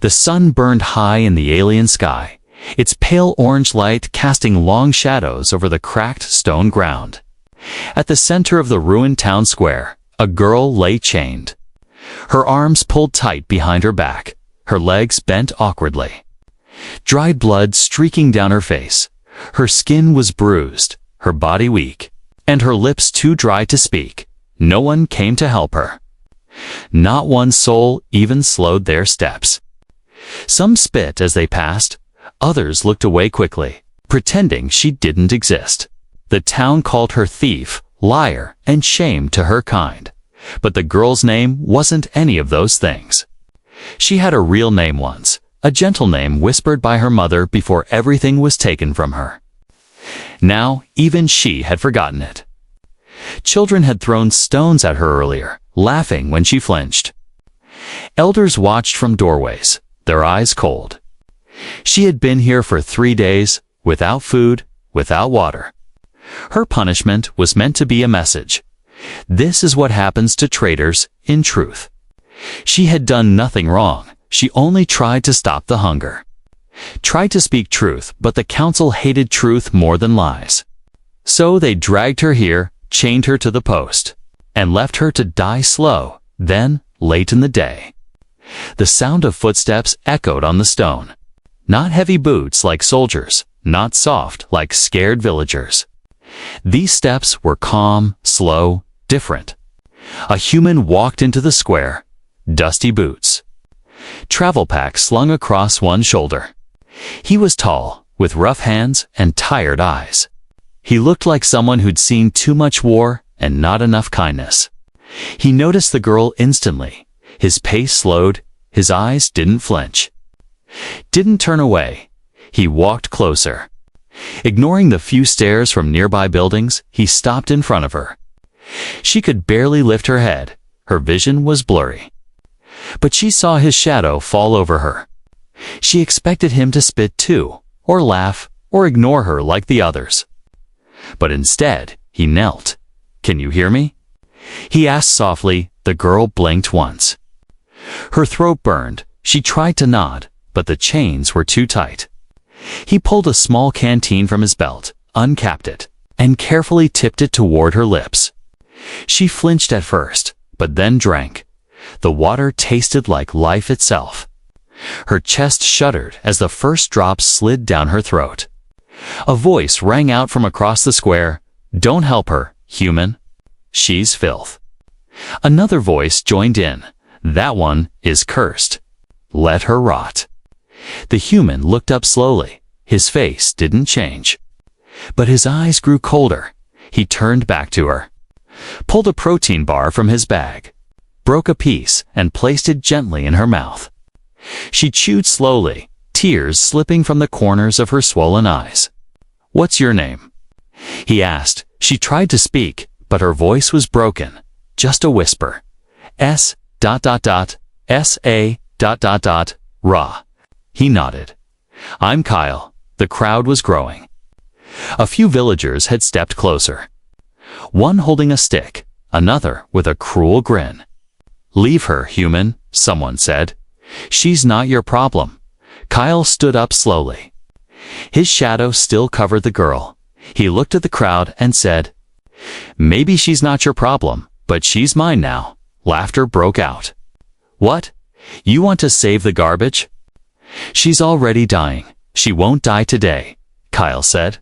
The sun burned high in the alien sky, its pale orange light casting long shadows over the cracked stone ground. At the center of the ruined town square, a girl lay chained. Her arms pulled tight behind her back, her legs bent awkwardly. Dried blood streaking down her face. Her skin was bruised, her body weak, and her lips too dry to speak. No one came to help her. Not one soul even slowed their steps. Some spit as they passed, others looked away quickly, pretending she didn't exist. The town called her thief, liar, and shame to her kind. But the girl's name wasn't any of those things. She had a real name once, a gentle name whispered by her mother before everything was taken from her. Now, even she had forgotten it. Children had thrown stones at her earlier, laughing when she flinched. Elders watched from doorways, their eyes cold. She had been here for 3 days, without food, without water. Her punishment was meant to be a message. This is what happens to traitors, in truth. She had done nothing wrong. She only tried to stop the hunger. Tried to speak truth, but the council hated truth more than lies. So they dragged her here, chained her to the post, and left her to die slow, then, late in the day. The sound of footsteps echoed on the stone. Not heavy boots like soldiers, not soft like scared villagers. These steps were calm, slow, different. A human walked into the square, dusty boots. Travel pack slung across one shoulder. He was tall, with rough hands and tired eyes. He looked like someone who'd seen too much war and not enough kindness. He noticed the girl instantly. His pace slowed, his eyes didn't flinch. Didn't turn away. He walked closer. Ignoring the few stares from nearby buildings, he stopped in front of her. She could barely lift her head. Her vision was blurry. But she saw his shadow fall over her. She expected him to spit too, or laugh, or ignore her like the others. But instead, he knelt. "Can you hear me?" He asked softly. The girl blinked once. Her throat burned. She tried to nod, but the chains were too tight. He pulled a small canteen from his belt, uncapped it, and carefully tipped it toward her lips. She flinched at first, but then drank. The water tasted like life itself. Her chest shuddered as the first drops slid down her throat. A voice rang out from across the square. "Don't help her, human. She's filth." Another voice joined in. "That one is cursed. Let her rot." The human looked up slowly. His face didn't change. But his eyes grew colder. He turned back to her. Pulled a protein bar from his bag. Broke a piece and placed it gently in her mouth. She chewed slowly, tears slipping from the corners of her swollen eyes. "What's your name?" he asked. She tried to speak, but her voice was broken. Just a whisper. S.S.A. Ra. He nodded. "I'm Kyle." The crowd was growing. A few villagers had stepped closer. One holding a stick, another with a cruel grin. "Leave her, human," someone said. "She's not your problem." Kyle stood up slowly. His shadow still covered the girl. He looked at the crowd and said, "Maybe she's not your problem, but she's mine now." Laughter broke out. "What? You want to save the garbage?" "She's already dying. She won't die today," Kyle said.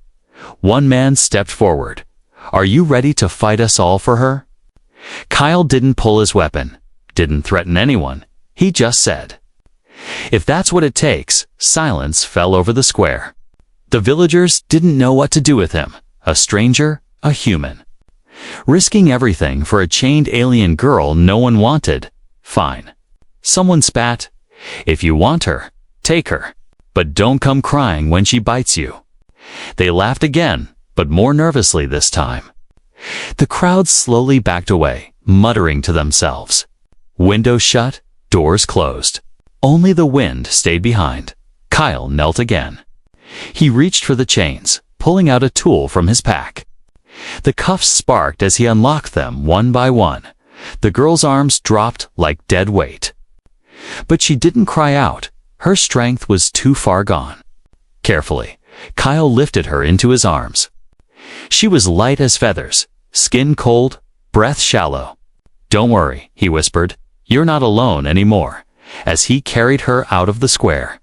One man stepped forward. "Are you ready to fight us all for her?" Kyle didn't pull his weapon, didn't threaten anyone. He just said, "If that's what it takes." Silence fell over the square. The villagers didn't know what to do with him. A stranger, a human. Risking everything for a chained alien girl no one wanted. Fine. Someone spat. "If you want her, take her. But don't come crying when she bites you." They laughed again, but more nervously this time. The crowd slowly backed away, muttering to themselves. Windows shut, doors closed. Only the wind stayed behind. Kyle knelt again. He reached for the chains, pulling out a tool from his pack. The cuffs sparked as he unlocked them one by one. The girl's arms dropped like dead weight. But she didn't cry out. Her strength was too far gone. Carefully, Kyle lifted her into his arms. She was light as feathers, skin cold, breath shallow. "Don't worry," he whispered. "You're not alone anymore," as he carried her out of the square,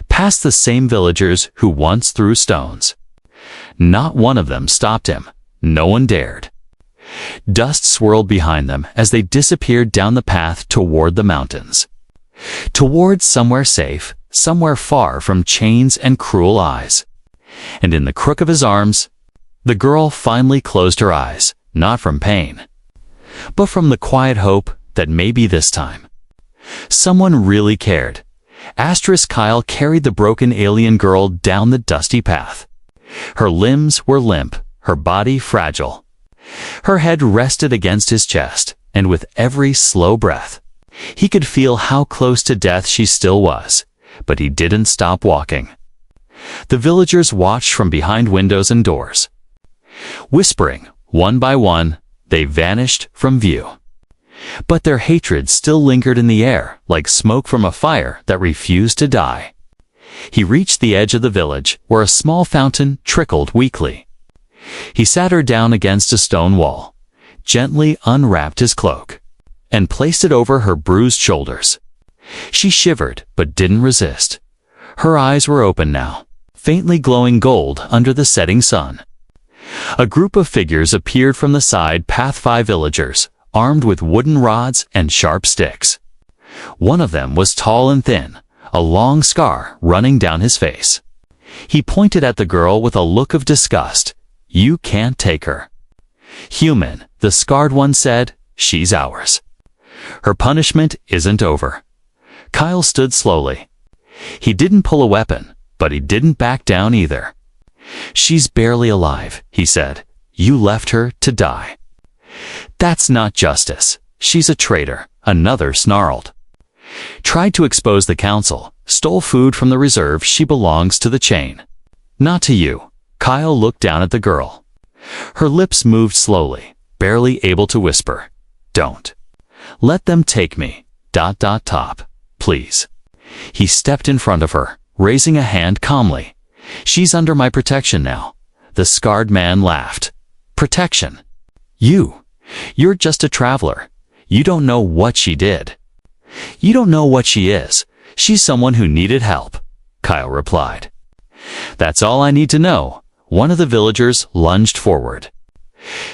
past the same villagers who once threw stones. Not one of them stopped him. No one dared. Dust swirled behind them as they disappeared down the path toward the mountains. Toward somewhere safe, somewhere far from chains and cruel eyes. And in the crook of his arms, the girl finally closed her eyes, not from pain, but from the quiet hope that maybe this time someone really cared. Kyle carried the broken alien girl down the dusty path. Her limbs were limp, her body fragile. Her head rested against his chest, and with every slow breath, he could feel how close to death she still was, but he didn't stop walking. The villagers watched from behind windows and doors. Whispering, one by one, they vanished from view. But their hatred still lingered in the air, like smoke from a fire that refused to die. He reached the edge of the village, where a small fountain trickled weakly. He sat her down against a stone wall, gently unwrapped his cloak, and placed it over her bruised shoulders. She shivered, but didn't resist. Her eyes were open now, faintly glowing gold under the setting sun. A group of figures appeared from the side path. 5 villagers, armed with wooden rods and sharp sticks. One of them was tall and thin, a long scar running down his face. He pointed at the girl with a look of disgust. "You can't take her." "Human," the scarred one said, "she's ours. Her punishment isn't over." Kyle stood slowly. He didn't pull a weapon, but he didn't back down either. "She's barely alive," he said. "You left her to die." "That's not justice. She's a traitor," another snarled. "Tried to expose the council, stole food from the reserve. She belongs to the chain. Not to you." Kyle looked down at the girl. Her lips moved slowly, barely able to whisper. "Don't. Let them take me. Top. Please." He stepped in front of her, raising a hand calmly. "She's under my protection now." The scarred man laughed. "Protection? You're just a traveler. You don't know what she did. You don't know what she is. She's someone who needed help," Kyle replied. "That's all I need to know." One of the villagers lunged forward,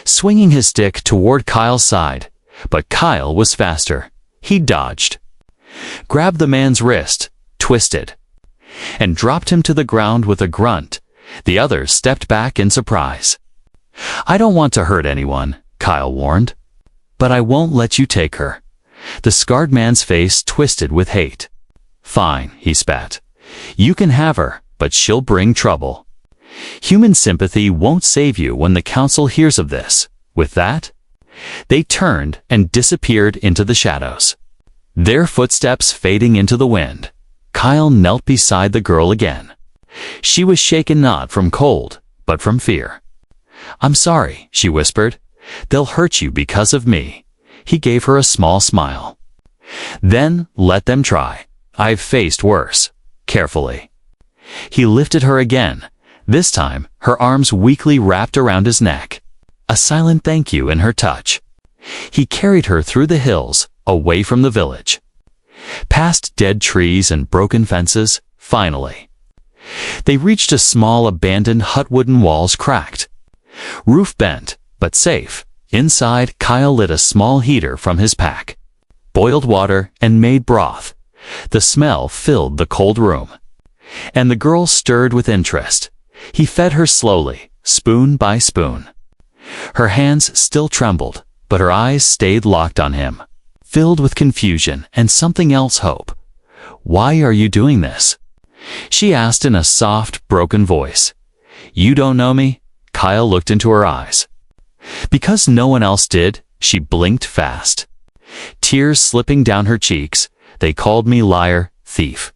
swinging his stick toward Kyle's side, but Kyle was faster. He dodged, grabbed the man's wrist, twisted, and dropped him to the ground with a grunt. The others stepped back in surprise. "I don't want to hurt anyone," Kyle warned, "but I won't let you take her." The scarred man's face twisted with hate. "Fine," he spat. "You can have her, but she'll bring trouble. Human sympathy won't save you when the council hears of this." With that, they turned and disappeared into the shadows, their footsteps fading into the wind. Kyle knelt beside the girl again. She was shaken not from cold, but from fear. "I'm sorry," she whispered. "They'll hurt you because of me." He gave her a small smile. "Then let them try. I've faced worse." Carefully, he lifted her again, this time her arms weakly wrapped around his neck, a silent thank you in her touch. He carried her through the hills, away from the village, past dead trees and broken fences. Finally, they reached a small abandoned hut, wooden walls cracked, roof bent, but safe. Inside, Kyle lit a small heater from his pack, boiled water, and made broth. The smell filled the cold room, and the girl stirred with interest. He fed her slowly, spoon by spoon. Her hands still trembled, but her eyes stayed locked on him, filled with confusion and something else, hope. "Why are you doing this?" she asked in a soft, broken voice. "You don't know me?" Kyle looked into her eyes. "Because no one else did." She blinked fast, tears slipping down her cheeks. "They called me liar, thief.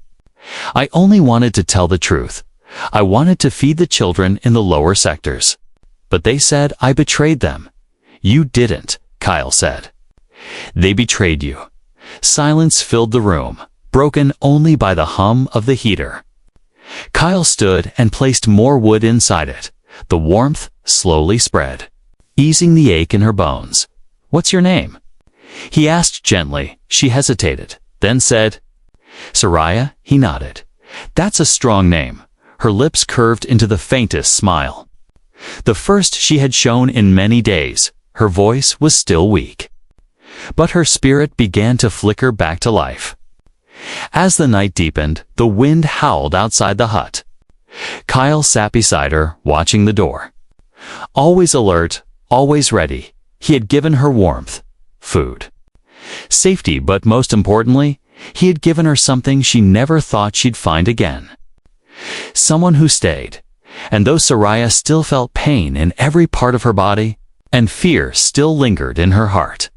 I only wanted to tell the truth. I wanted to feed the children in the lower sectors. But they said I betrayed them." "You didn't," Kyle said. "They betrayed you." Silence filled the room. broken only by the hum of the heater. Kyle stood and placed more wood inside it. The warmth slowly spread, easing the ache in her bones. "What's your name?" he asked gently. She hesitated, then said, "Soraya." He nodded. "That's a strong name." Her lips curved into the faintest smile. The first she had shown in many days. Her voice was still weak, but her spirit began to flicker back to life. As the night deepened, the wind howled outside the hut. Kyle sat beside her, watching the door. Always alert, always ready, he had given her warmth, food, safety, but most importantly, he had given her something she never thought she'd find again. Someone who stayed. And though Soraya still felt pain in every part of her body, and fear still lingered in her heart,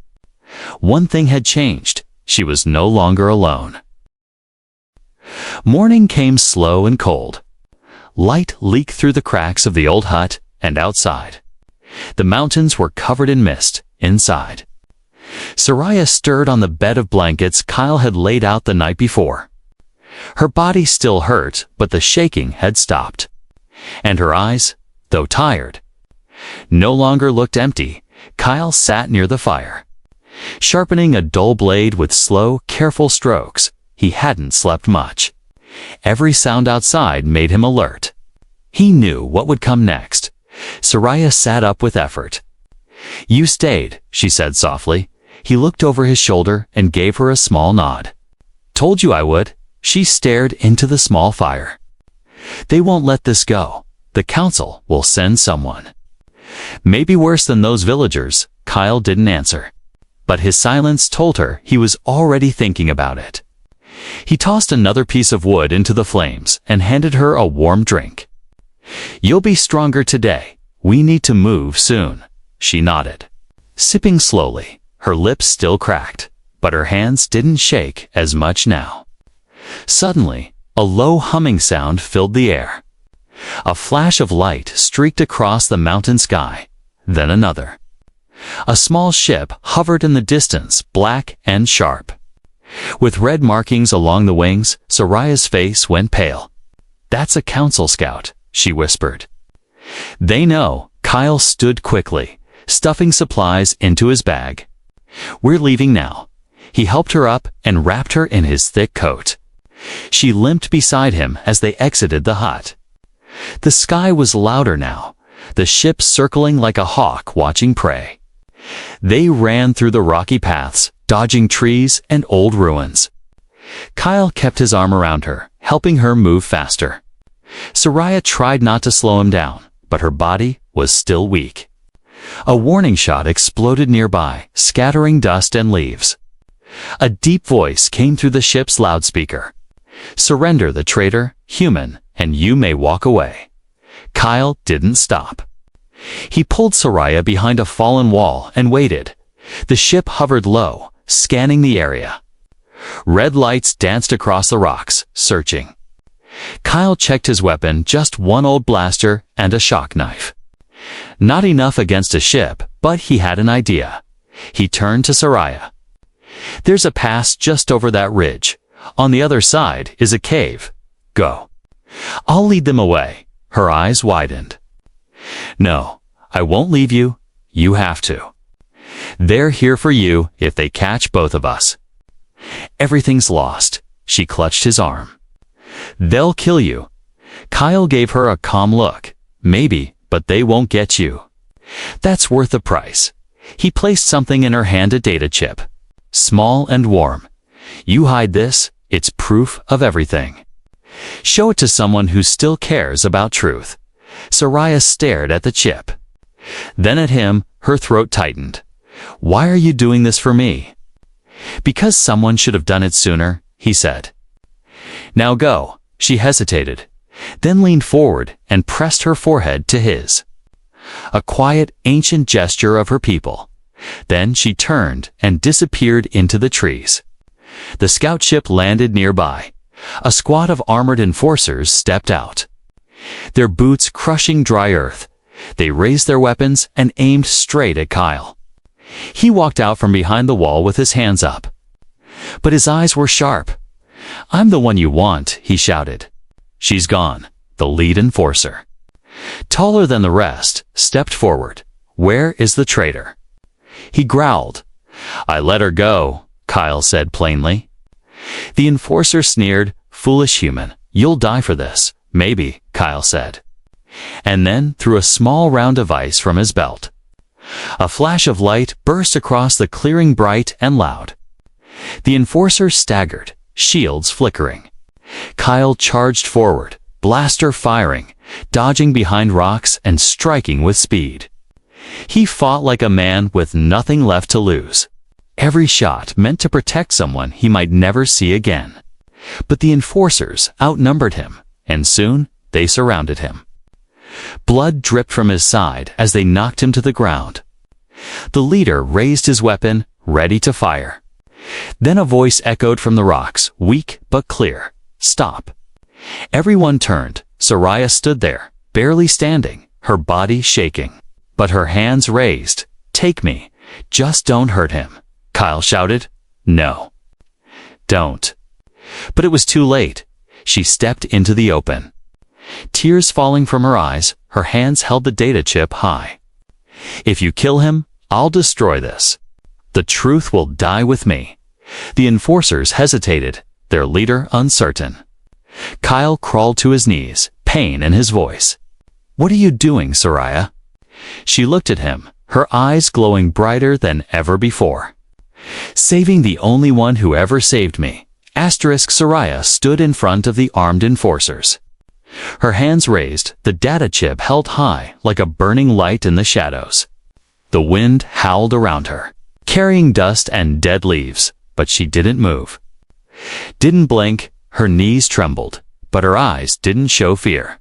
one thing had changed. She was no longer alone. Morning came slow and cold. Light leaked through the cracks of the old hut and outside. The mountains were covered in mist inside. Soraya stirred on the bed of blankets Kyle had laid out the night before. Her body still hurt, but the shaking had stopped. And her eyes, though tired, no longer looked empty. Kyle sat near the fire, sharpening a dull blade with slow, careful strokes. He hadn't slept much. Every sound outside made him alert. He knew what would come next. Soraya sat up with effort. "You stayed," she said softly. He looked over his shoulder and gave her a small nod. "Told you I would." She stared into the small fire. "They won't let this go. The council will send someone. Maybe worse than those villagers." Kyle didn't answer, but his silence told her he was already thinking about it. He tossed another piece of wood into the flames and handed her a warm drink. "You'll be stronger today. We need to move soon." She nodded, sipping slowly, her lips still cracked, but her hands didn't shake as much now. Suddenly, a low humming sound filled the air. A flash of light streaked across the mountain sky, then another. A small ship hovered in the distance, black and sharp. With red markings along the wings, Soraya's face went pale. "That's a council scout," she whispered. "They know." Kyle stood quickly, stuffing supplies into his bag. "We're leaving now." He helped her up and wrapped her in his thick coat. She limped beside him as they exited the hut. The sky was louder now, the ship circling like a hawk watching prey. They ran through the rocky paths, dodging trees and old ruins. Kyle kept his arm around her, helping her move faster. Soraya tried not to slow him down, but her body was still weak. A warning shot exploded nearby, scattering dust and leaves. A deep voice came through the ship's loudspeaker. "Surrender the traitor, human, and you may walk away." Kyle didn't stop. He pulled Soraya behind a fallen wall and waited. The ship hovered low, scanning the area. Red lights danced across the rocks, searching. Kyle checked his weapon, just one old blaster and a shock knife. Not enough against a ship, but he had an idea. He turned to Soraya. "There's a pass just over that ridge. On the other side is a cave. Go. I'll lead them away." Her eyes widened. "No, I won't leave you. You have to. They're here for you if they catch both of us." "Everything's lost." She clutched his arm. "They'll kill you." Kyle gave her a calm look. "Maybe, but they won't get you. That's worth the price." He placed something in her hand, a data chip. Small and warm. "You hide this, it's proof of everything. Show it to someone who still cares about truth." Soraya stared at the chip, then at him. Her throat tightened. "Why are you doing this for me?" "Because someone should have done it sooner," he said. "Now go." She hesitated, then leaned forward and pressed her forehead to his. A quiet, ancient gesture of her people. Then she turned and disappeared into the trees. The scout ship landed nearby. A squad of armored enforcers stepped out, their boots crushing dry earth. They raised their weapons and aimed straight at Kyle. He walked out from behind the wall with his hands up, but his eyes were sharp. "I'm the one you want," he shouted. "She's gone," the lead enforcer, taller than the rest, stepped forward. "Where is the traitor?" He growled. "I let her go," Kyle said plainly. The enforcer sneered. "Foolish human, you'll die for this." "Maybe," Kyle said, and then threw a small round device from his belt. A flash of light burst across the clearing, bright and loud. The enforcer staggered, shields flickering. Kyle charged forward, blaster firing, dodging behind rocks and striking with speed. He fought like a man with nothing left to lose. Every shot meant to protect someone he might never see again. But the enforcers outnumbered him, and soon they surrounded him. Blood dripped from his side as they knocked him to the ground. The leader raised his weapon, ready to fire. Then a voice echoed from the rocks, weak but clear. "Stop." Everyone turned. Soraya stood there, barely standing, her body shaking, but her hands raised. "Take me. Just don't hurt him," Kyle shouted. "No. Don't." But it was too late. She stepped into the open. Tears falling from her eyes, her hands held the data chip high. "If you kill him, I'll destroy this. The truth will die with me." The enforcers hesitated, their leader uncertain. Kyle crawled to his knees, pain in his voice. "What are you doing, Soraya?" She looked at him, her eyes glowing brighter than ever before. "Saving the only one who ever saved me." Soraya stood in front of the armed enforcers. Her hands raised, the data chip held high like a burning light in the shadows. The wind howled around her, carrying dust and dead leaves, but she didn't move. Didn't blink, her knees trembled, but her eyes didn't show fear.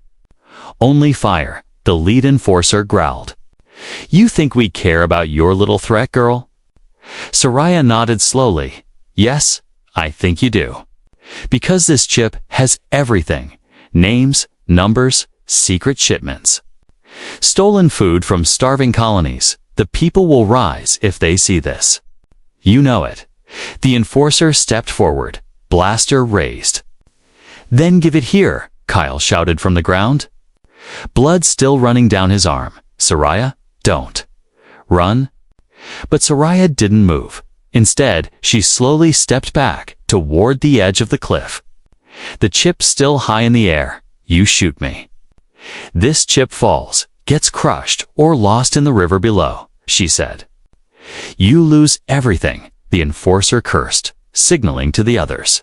"Only fire," the lead enforcer growled. "You think we care about your little threat, girl?" Soraya nodded slowly. "Yes, I think you do. Because this chip has everything. Names, numbers, secret shipments. Stolen food from starving colonies. The people will rise if they see this. You know it." The enforcer stepped forward, blaster raised. "Then give it here," Kyle shouted from the ground. Blood still running down his arm. "Soraya, don't. Run." But Soraya didn't move. Instead, she slowly stepped back toward the edge of the cliff. The chip still high in the air. "You shoot me. This chip falls, gets crushed, or lost in the river below," she said. "You lose everything," the enforcer cursed, signaling to the others.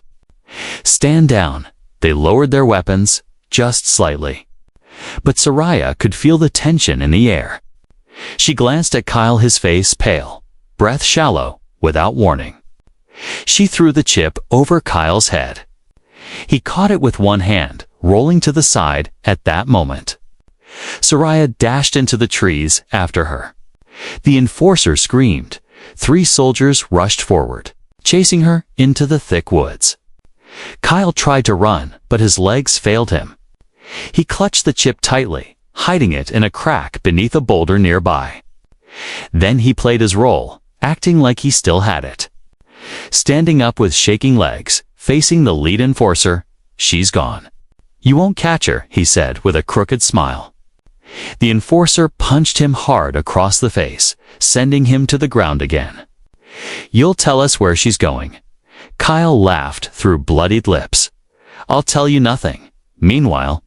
"Stand down." They lowered their weapons, just slightly. But Soraya could feel the tension in the air. She glanced at Kyle, his face pale, breath shallow, without warning. She threw the chip over Kyle's head. He caught it with one hand, rolling to the side at that moment. Soraya dashed into the trees after her. The enforcer screamed. 3 soldiers rushed forward, chasing her into the thick woods. Kyle tried to run, but his legs failed him. He clutched the chip tightly, hiding it in a crack beneath a boulder nearby. Then he played his role, acting like he still had it. Standing up with shaking legs, facing the lead enforcer. "She's gone. You won't catch her," he said with a crooked smile. The enforcer punched him hard across the face, sending him to the ground again. "You'll tell us where she's going." Kyle laughed through bloodied lips. "I'll tell you nothing. Meanwhile..."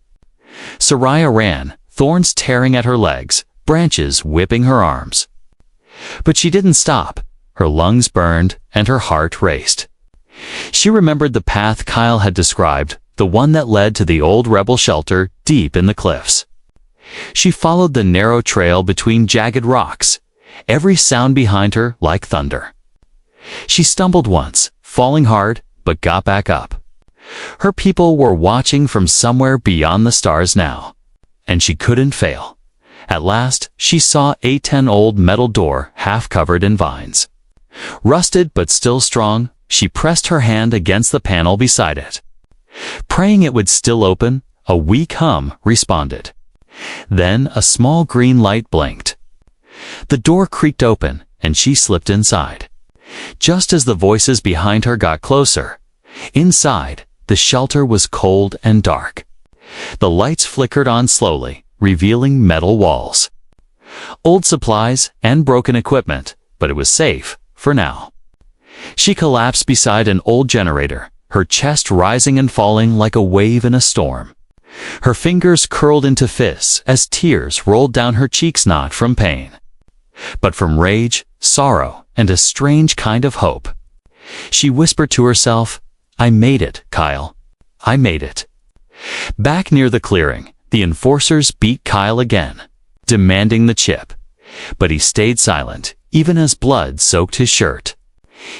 Soraya ran, thorns tearing at her legs, branches whipping her arms. But she didn't stop. Her lungs burned and her heart raced. She remembered the path Kyle had described, the one that led to the old rebel shelter deep in the cliffs. She followed the narrow trail between jagged rocks, every sound behind her like thunder. She stumbled once, falling hard, but got back up. Her people were watching from somewhere beyond the stars now, and she couldn't fail. At last, she saw a 10-old metal door half covered in vines. Rusted but still strong, she pressed her hand against the panel beside it. Praying it would still open, a weak hum responded. Then a small green light blinked. The door creaked open, and she slipped inside. Just as the voices behind her got closer, Inside, the shelter was cold and dark. The lights flickered on slowly, revealing metal walls. Old supplies and broken equipment, but it was safe, for now. She collapsed beside an old generator, her chest rising and falling like a wave in a storm. Her fingers curled into fists as tears rolled down her cheeks, not from pain, but from rage, sorrow, and a strange kind of hope. She whispered to herself, "I made it, Kyle. I made it." Back near the clearing, the enforcers beat Kyle again, demanding the chip. But he stayed silent, even as blood soaked his shirt.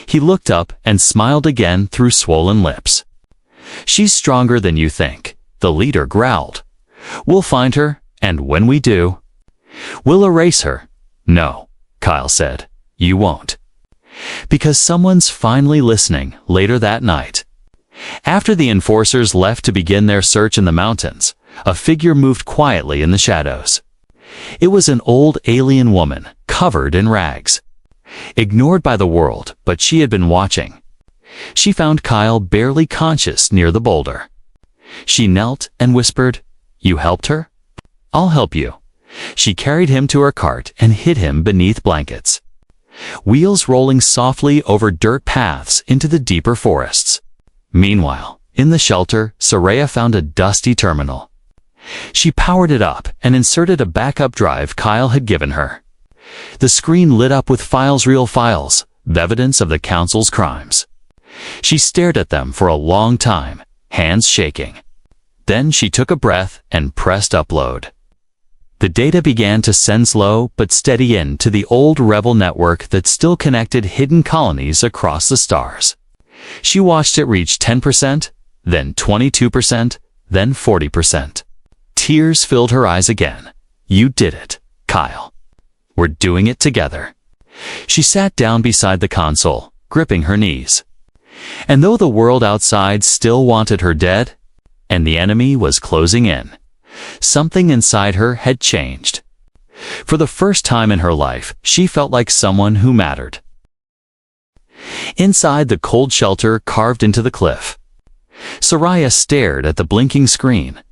He looked up and smiled again through swollen lips. "She's stronger than you think," the leader growled. "We'll find her, and when we do, we'll erase her." "No," Kyle said, "you won't." Because someone's finally listening later that night. After the enforcers left to begin their search in the mountains, a figure moved quietly in the shadows. It was an old alien woman, covered in rags. Ignored by the world, but she had been watching. She found Kyle barely conscious near the boulder. She knelt and whispered, "You helped her? I'll help you." She carried him to her cart and hid him beneath blankets. Wheels rolling softly over dirt paths into the deeper forests. Meanwhile, in the shelter, Soraya found a dusty terminal. She powered it up and inserted a backup drive Kyle had given her. The screen lit up with real files, the evidence of the Council's crimes. She stared at them for a long time, hands shaking. Then she took a breath and pressed upload. The data began to send slow but steady in to the old rebel network that still connected hidden colonies across the stars. She watched it reach 10%, then 22%, then 40%. Tears filled her eyes again. "You did it, Kyle. We're doing it together." She sat down beside the console, gripping her knees. And though the world outside still wanted her dead, and the enemy was closing in, something inside her had changed. For the first time in her life, she felt like someone who mattered. Inside the cold shelter carved into the cliff, Soraya stared at the blinking screen.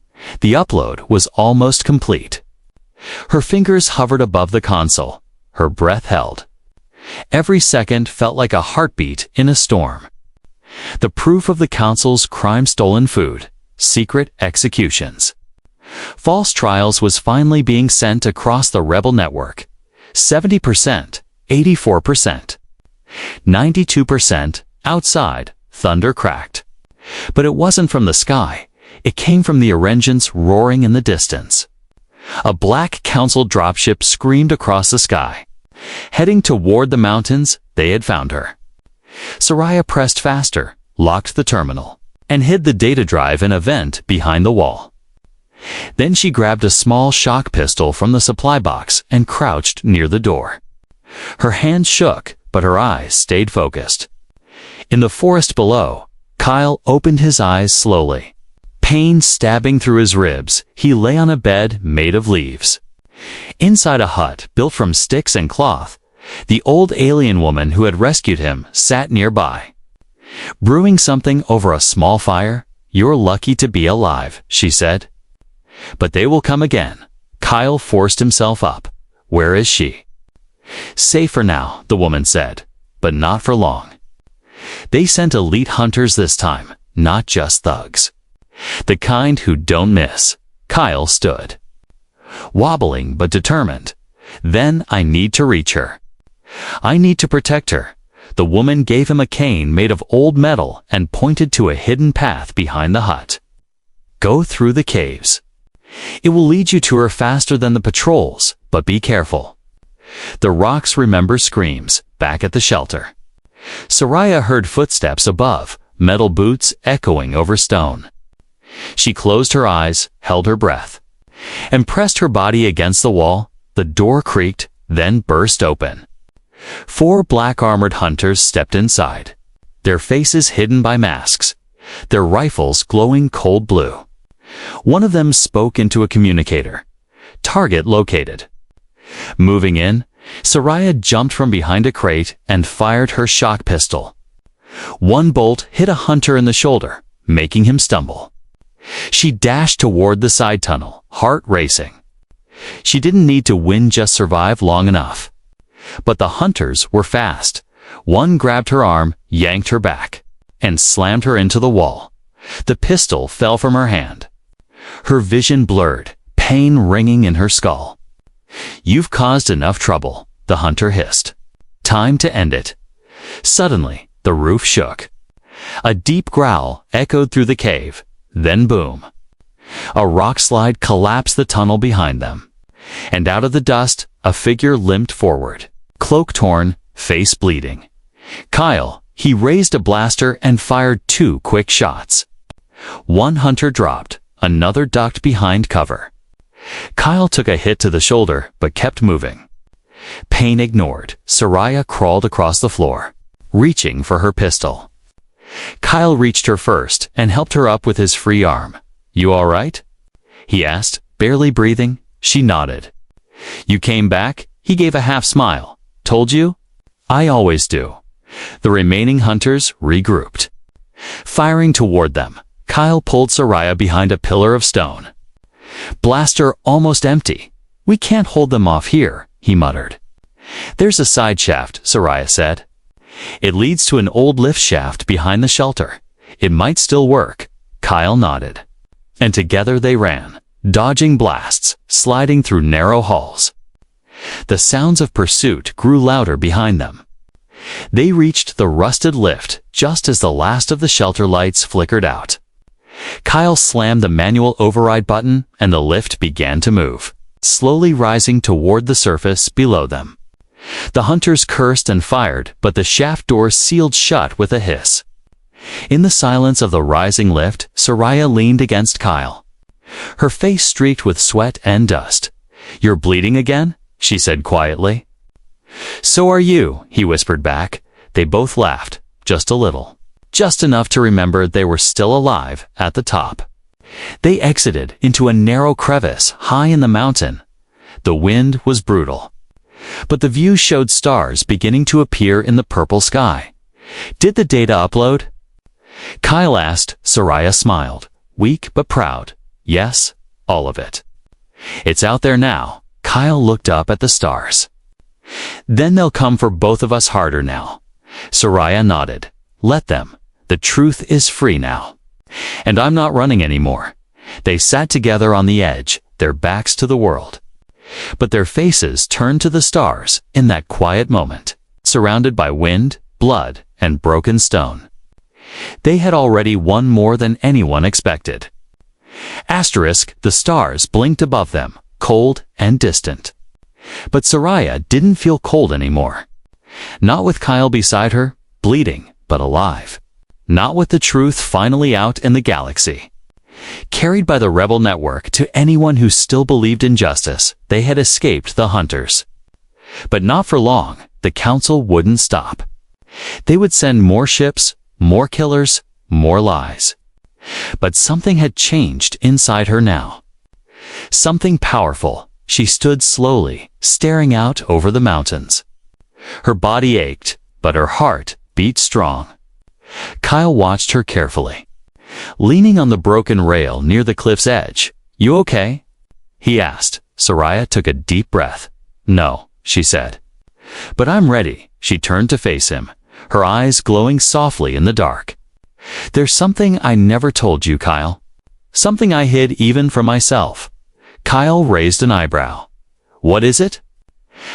The upload was almost complete. Her fingers hovered above the console, her breath held. Every second felt like a heartbeat in a storm. The proof of the Council's crime-stolen food, secret executions. False trials was finally being sent across the rebel network. 70%, 84%, 92% outside, thunder cracked. But it wasn't from the sky. It came from the Orengans roaring in the distance. A black Council dropship screamed across the sky. Heading toward the mountains, they had found her. Soraya pressed faster, locked the terminal, and hid the data drive in a vent behind the wall. Then she grabbed a small shock pistol from the supply box and crouched near the door. Her hands shook, but her eyes stayed focused. In the forest below, Kyle opened his eyes slowly. Pain stabbing through his ribs, he lay on a bed made of leaves. Inside a hut built from sticks and cloth, the old alien woman who had rescued him sat nearby. Brewing something over a small fire, "You're lucky to be alive," she said. "But they will come again." Kyle forced himself up. "Where is she?" "Safe for now," the woman said, "but not for long. They sent elite hunters this time, not just thugs. The kind who don't miss." Kyle stood, wobbling but determined. "Then I need to reach her. I need to protect her." The woman gave him a cane made of old metal and pointed to a hidden path behind the hut. "Go through the caves. It will lead you to her faster than the patrols, but be careful." The rocks remember screams back at the shelter. Soraya heard footsteps above, metal boots echoing over stone. She closed her eyes, held her breath, and pressed her body against the wall. The door creaked, then burst open. 4 black-armored hunters stepped inside, their faces hidden by masks, their rifles glowing cold blue. One of them spoke into a communicator. "Target located." Moving in, Soraya jumped from behind a crate and fired her shock pistol. One bolt hit a hunter in the shoulder, making him stumble. She dashed toward the side tunnel, heart racing. She didn't need to win, just survive long enough. But the hunters were fast. One grabbed her arm, yanked her back, and slammed her into the wall. The pistol fell from her hand. Her vision blurred, pain ringing in her skull. "You've caused enough trouble," the hunter hissed. "Time to end it." Suddenly, the roof shook. A deep growl echoed through the cave, then boom. A rock slide collapsed the tunnel behind them, and out of the dust, a figure limped forward, cloak torn, face bleeding. Kyle, he raised a blaster and fired 2 quick shots. One hunter dropped, another ducked behind cover. Kyle took a hit to the shoulder, but kept moving. Pain ignored, Soraya crawled across the floor, reaching for her pistol. Kyle reached her first and helped her up with his free arm. "You all right?" he asked, barely breathing. She nodded. "You came back?" He gave a half smile. "Told you? I always do." The remaining hunters regrouped. Firing toward them, Kyle pulled Soraya behind a pillar of stone. "Blaster almost empty. We can't hold them off here," he muttered. "There's a side shaft," Soraya said. "It leads to an old lift shaft behind the shelter. It might still work." Kyle nodded. And together they ran, dodging blasts, sliding through narrow halls. The sounds of pursuit grew louder behind them. They reached the rusted lift just as the last of the shelter lights flickered out. Kyle slammed the manual override button and the lift began to move, slowly rising toward the surface below them. The hunters cursed and fired, but the shaft door sealed shut with a hiss. In the silence of the rising lift, Soraya leaned against Kyle. Her face streaked with sweat and dust. "You're bleeding again?" she said quietly. "So are you," he whispered back. They both laughed, just a little. Just enough to remember they were still alive at the top. They exited into a narrow crevice high in the mountain. The wind was brutal, but the view showed stars beginning to appear in the purple sky. "Did the data upload?" Kyle asked. Soraya smiled, weak but proud. "Yes, all of it. It's out there now." Kyle looked up at the stars. "Then they'll come for both of us harder now." Soraya nodded. "Let them. The truth is free now. And I'm not running anymore." They sat together on the edge, their backs to the world. But their faces turned to the stars in that quiet moment, surrounded by wind, blood, and broken stone. They had already won more than anyone expected. The stars blinked above them, cold and distant. But Soraya didn't feel cold anymore. Not with Kyle beside her, bleeding, but alive. Not with the truth finally out in the galaxy. Carried by the rebel network to anyone who still believed in justice, they had escaped the hunters. But not for long, the council wouldn't stop. They would send more ships, more killers, more lies. But something had changed inside her now. Something powerful. She stood slowly, staring out over the mountains. Her body ached, but her heart beat strong. Kyle watched her carefully. Leaning on the broken rail near the cliff's edge. "You okay?" he asked. Soraya took a deep breath. "No," she said. "But I'm ready." She turned to face him, her eyes glowing softly in the dark. "There's something I never told you, Kyle. Something I hid even from myself." Kyle raised an eyebrow. "What is it?"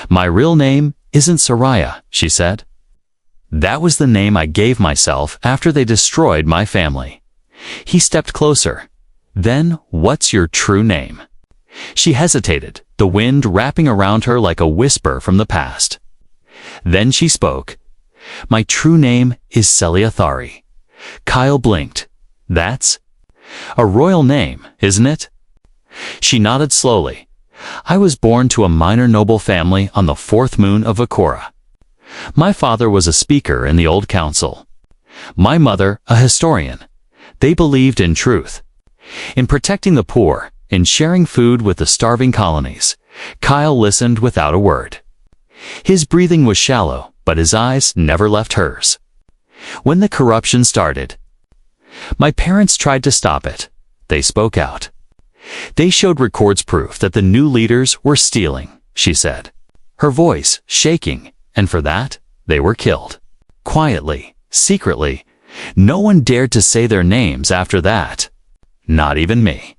"My real name isn't Soraya," she said. "That was the name I gave myself after they destroyed my family." He stepped closer. "Then what's your true name?" She hesitated, the wind wrapping around her like a whisper from the past. Then she spoke. "My true name is Celiathari." Kyle blinked. "That's a royal name, isn't it?" She nodded slowly. "I was born to a minor noble family on the 4th moon of Vakora. My father was a speaker in the old council. My mother, a historian. They believed in truth, in protecting the poor, in sharing food with the starving colonies." Kyle listened without a word. His breathing was shallow, but his eyes never left hers. When the corruption started, my parents tried to stop it. They spoke out. They showed records proof that the new leaders were stealing, she said, her voice shaking, and for that, they were killed. Quietly, secretly, no one dared to say their names after that. Not even me.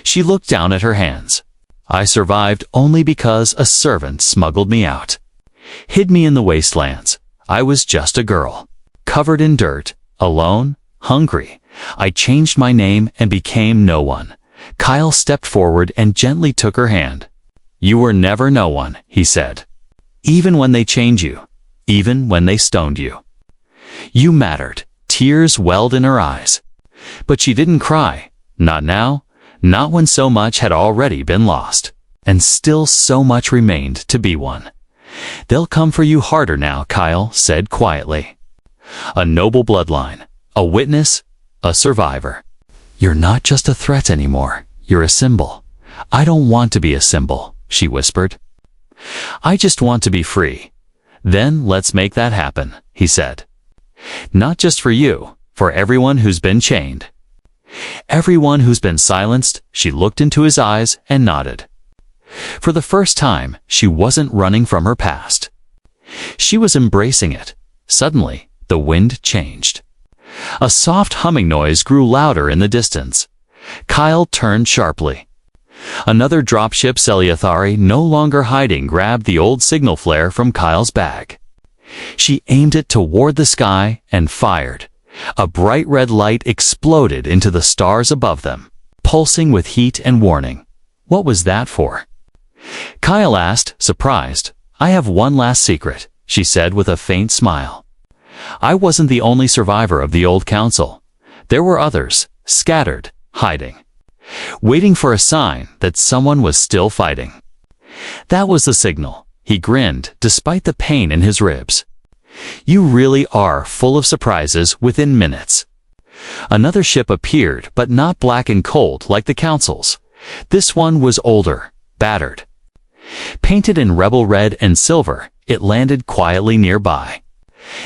She looked down at her hands. I survived only because a servant smuggled me out. Hid me in the wastelands. I was just a girl. Covered in dirt, alone, hungry. I changed my name and became no one. Kyle stepped forward and gently took her hand. You were never no one, he said. Even when they chained you. Even when they stoned you. You mattered. Tears welled in her eyes. But she didn't cry. Not now. Not when so much had already been lost. And still so much remained to be won. They'll come for you harder now, Kyle said quietly. A noble bloodline. A witness. A survivor. You're not just a threat anymore. You're a symbol. I don't want to be a symbol, she whispered. I just want to be free. Then let's make that happen, he said. Not just for you, for everyone who's been chained. Everyone who's been silenced. She looked into his eyes and nodded. For the first time, she wasn't running from her past. She was embracing it. Suddenly, the wind changed. A soft humming noise grew louder in the distance. Kyle turned sharply. Another dropship Seliathari, no longer hiding, grabbed the old signal flare from Kyle's bag. She aimed it toward the sky and fired. A bright red light exploded into the stars above them, pulsing with heat and warning. What was that for? Kyle asked, surprised. I have one last secret, she said with a faint smile. I wasn't the only survivor of the old council. There were others, scattered, hiding, waiting for a sign that someone was still fighting. That was the signal. He grinned, despite the pain in his ribs. You really are full of surprises within minutes. Another ship appeared, but not black and cold like the council's. This one was older, battered. Painted in rebel red and silver, it landed quietly nearby.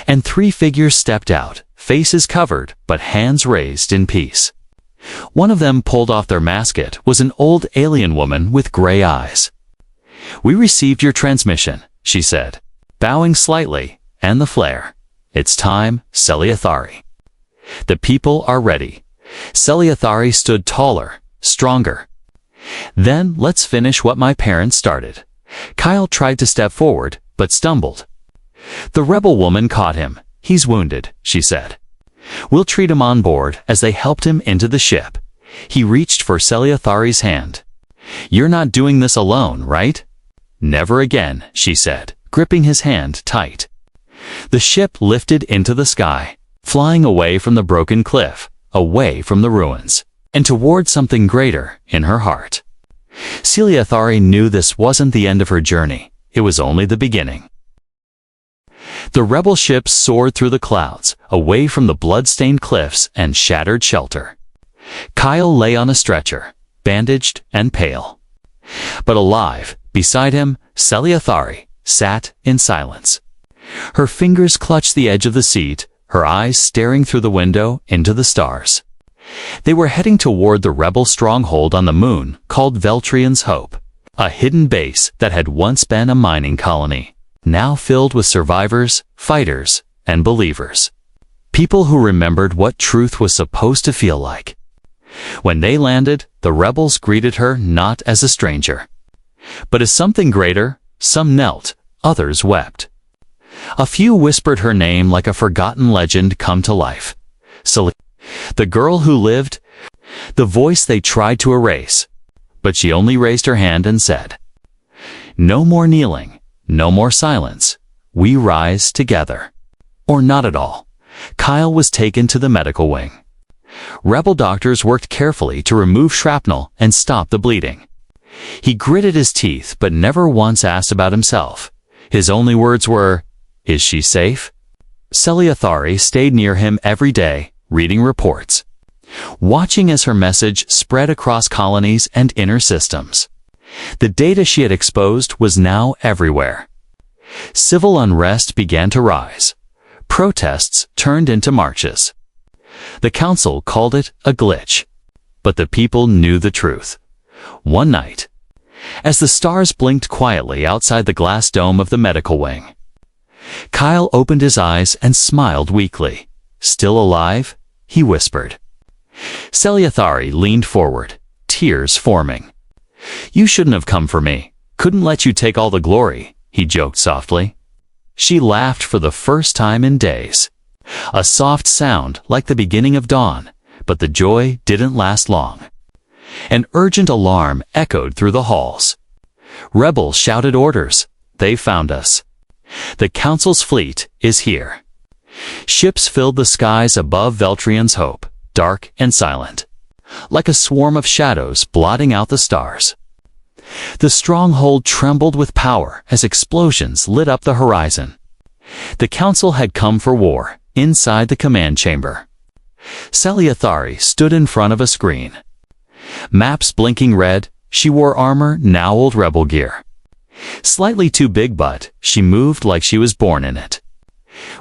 And 3 figures stepped out, faces covered, but hands raised in peace. One of them pulled off their mascot was an old alien woman with gray eyes. We received your transmission, she said, bowing slightly, and the flare. It's time, Seliathari. The people are ready. Seliathari stood taller, stronger. Then let's finish what my parents started. Kyle tried to step forward, but stumbled. The rebel woman caught him. He's wounded, she said. We'll treat him on board as they helped him into the ship. He reached for Seliathari's hand. You're not doing this alone, right? Never again, she said, gripping his hand tight. The ship lifted into the sky, flying away from the broken cliff, away from the ruins, and toward something greater in her heart. Seliathari knew this wasn't the end of her journey. It was only the beginning. The rebel ship soared through the clouds, away from the blood-stained cliffs and shattered shelter. Kyle lay on a stretcher, bandaged and pale. But alive, beside him, Seliathari sat in silence. Her fingers clutched the edge of the seat, her eyes staring through the window into the stars. They were heading toward the rebel stronghold on the moon called Veltrian's Hope, a hidden base that had once been a mining colony, now filled with survivors, fighters, and believers. People who remembered what truth was supposed to feel like. When they landed, the rebels greeted her not as a stranger, but as something greater. Some knelt, others wept. A few whispered her name like a forgotten legend come to life. The girl who lived, the voice they tried to erase. But she only raised her hand and said, no more kneeling, no more silence. We rise together. Or not at all. Kyle was taken to the medical wing. Rebel doctors worked carefully to remove shrapnel and stop the bleeding. He gritted his teeth but never once asked about himself. His only words were, is she safe? Seliathari stayed near him every day, reading reports, watching as her message spread across colonies and inner systems. The data she had exposed was now everywhere. Civil unrest began to rise. Protests turned into marches. The council called it a glitch, but the people knew the truth. One night, as the stars blinked quietly outside the glass dome of the medical wing, Kyle opened his eyes and smiled weakly. "Still alive?" he whispered. Seliathari leaned forward, tears forming. "You shouldn't have come for me. Couldn't let you take all the glory," he joked softly. She laughed for the first time in days. A soft sound like the beginning of dawn, but the joy didn't last long. An urgent alarm echoed through the halls. Rebels shouted orders. "They found us. The Council's fleet is here." Ships filled the skies above Veltrian's Hope, dark and silent, like a swarm of shadows blotting out the stars. The stronghold trembled with power as explosions lit up the horizon. The Council had come for war, inside the command chamber. Seliathari stood in front of a screen. Maps blinking red, she wore armor, now old rebel gear. Slightly too big, but she moved like she was born in it.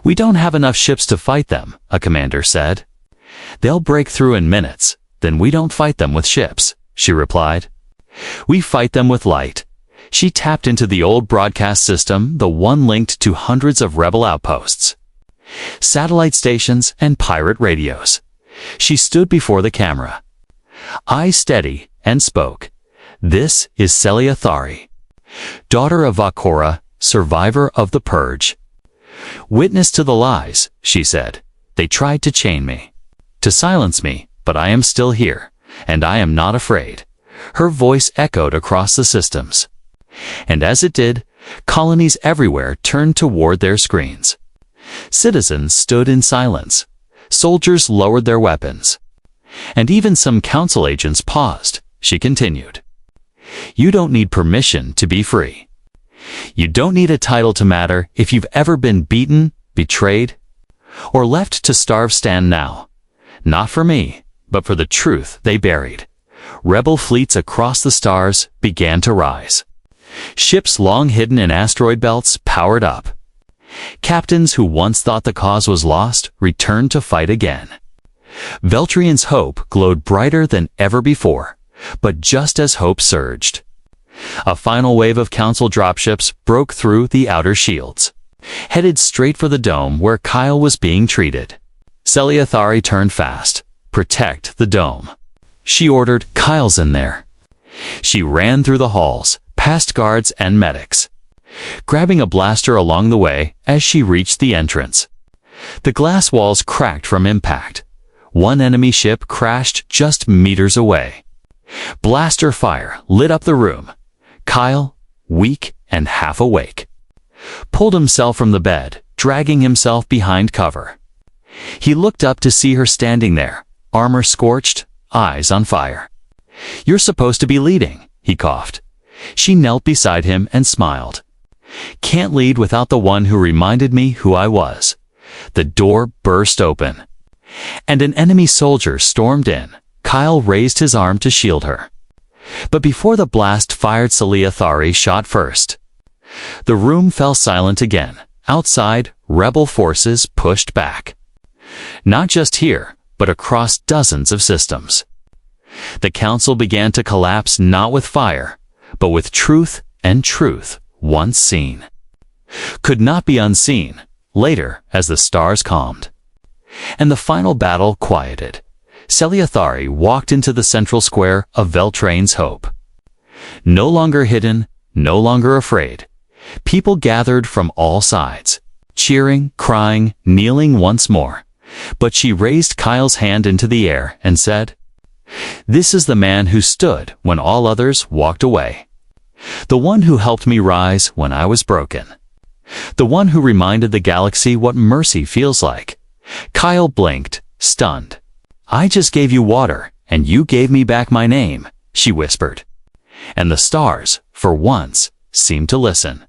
"We don't have enough ships to fight them," a commander said. "They'll break through in minutes, then we don't fight them with ships," she replied. "We fight them with light." She tapped into the old broadcast system, the one linked to hundreds of rebel outposts, satellite stations, and pirate radios. She stood before the camera, eyes steady, and spoke. "This is Seliathari, daughter of Vakora, survivor of the Purge. Witness to the lies," she said. "They tried to chain me, to silence me, but I am still here, and I am not afraid." Her voice echoed across the systems. And as it did, colonies everywhere turned toward their screens. Citizens stood in silence. Soldiers lowered their weapons. And even some council agents paused. She continued. "You don't need permission to be free. You don't need a title to matter if you've ever been beaten, betrayed, or left to starve. Stand now. Not for me, but for the truth they buried." Rebel fleets across the stars began to rise. Ships long hidden in asteroid belts powered up. Captains who once thought the cause was lost returned to fight again. Veltrian's hope glowed brighter than ever before, but just as hope surged, a final wave of council dropships broke through the outer shields, headed straight for the dome where Kyle was being treated. Seliathari turned fast. "Protect the dome," she ordered. "Kyle's in there." She ran through the halls, past guards and medics, grabbing a blaster along the way as she reached the entrance. The glass walls cracked from impact. One enemy ship crashed just meters away. Blaster fire lit up the room. Kyle, weak and half awake, pulled himself from the bed, dragging himself behind cover. He looked up to see her standing there, armor scorched, eyes on fire. "You're supposed to be leading," he coughed. She knelt beside him and smiled. "Can't lead without the one who reminded me who I was." The door burst open, and an enemy soldier stormed in. Kyle raised his arm to shield her. But before the blast fired, Seliathari shot first. The room fell silent again. Outside, rebel forces pushed back. Not just here, but across dozens of systems. The council began to collapse, not with fire, but with truth, and truth, once seen, could not be unseen. Later, as the stars calmed, and the final battle quieted, Seliathari walked into the central square of Veltrain's Hope. No longer hidden, no longer afraid, people gathered from all sides, cheering, crying, kneeling once more. But she raised Kyle's hand into the air and said, "This is the man who stood when all others walked away. The one who helped me rise when I was broken. The one who reminded the galaxy what mercy feels like." Kyle blinked, stunned. "I just gave you water, and you gave me back my name," she whispered. And the stars, for once, seemed to listen.